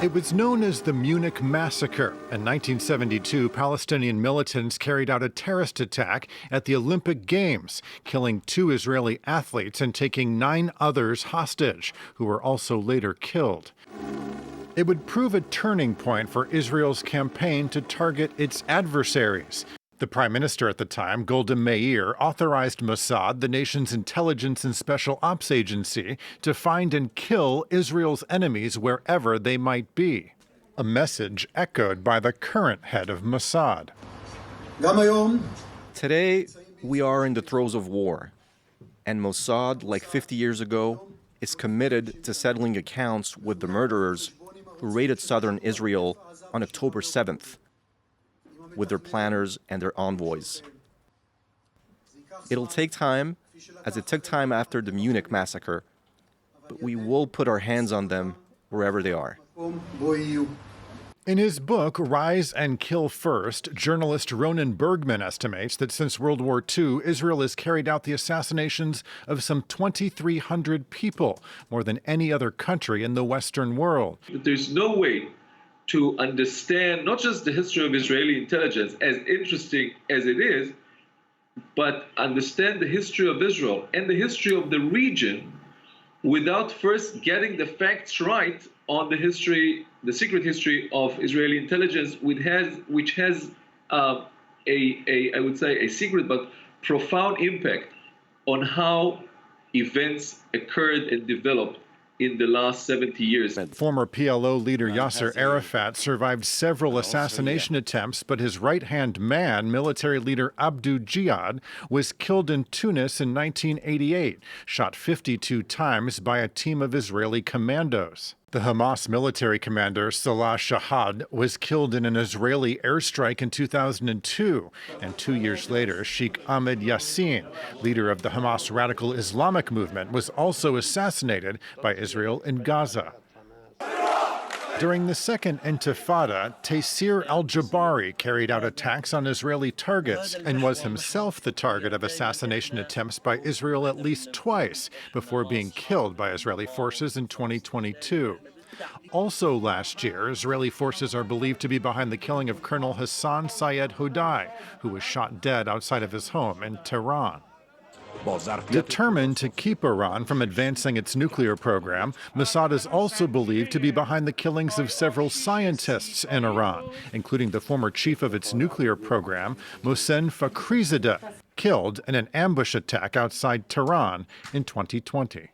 It was known as the Munich Massacre. In 1972, Palestinian militants carried out a terrorist attack at the Olympic Games, killing 2 Israeli athletes and taking 9 others hostage, who were also later killed. It would prove a turning point for Israel's campaign to target its adversaries. The prime minister at the time, Golda Meir, authorized Mossad, the nation's intelligence and special ops agency, to find and kill Israel's enemies wherever they might be. A message echoed by the current head of Mossad. Today, we are in the throes of war, and Mossad, like 50 years ago, is committed to settling accounts with the murderers who raided southern Israel on October 7th. With their planners and their envoys. It'll take time, as it took time after the Munich massacre, but we will put our hands on them wherever they are. In his book, Rise and Kill First, journalist Ronan Bergman estimates that since World War II, Israel has carried out the assassinations of some 2,300 people, more than any other country in the Western world. There's no way to understand not just the history of Israeli intelligence, as interesting as it is, but understand the history of Israel and the history of the region without first getting the facts right on the history, the secret history of Israeli intelligence, which has I would say, a secret but profound impact on how events occurred and developed in the last 70 years. Former PLO leader Yasser Arafat survived several assassination attempts, but his right-hand man, military leader Abdou Jihad, was killed in Tunis in 1988, shot 52 times by a team of Israeli commandos. The Hamas military commander Salah Shahad was killed in an Israeli airstrike in 2002, and 2 years later, Sheikh Ahmed Yassin, leader of the Hamas radical Islamic movement, was also assassinated by Israel in Gaza. During the Second Intifada, Taysir al-Jabari carried out attacks on Israeli targets and was himself the target of assassination attempts by Israel at least twice before being killed by Israeli forces in 2022. Also last year, Israeli forces are believed to be behind the killing of Colonel Hassan Sayed Hodai, who was shot dead outside of his home in Tehran. Determined to keep Iran from advancing its nuclear program, Mossad is also believed to be behind the killings of several scientists in Iran, including the former chief of its nuclear program, Mohsen Fakhrizadeh, killed in an ambush attack outside Tehran in 2020.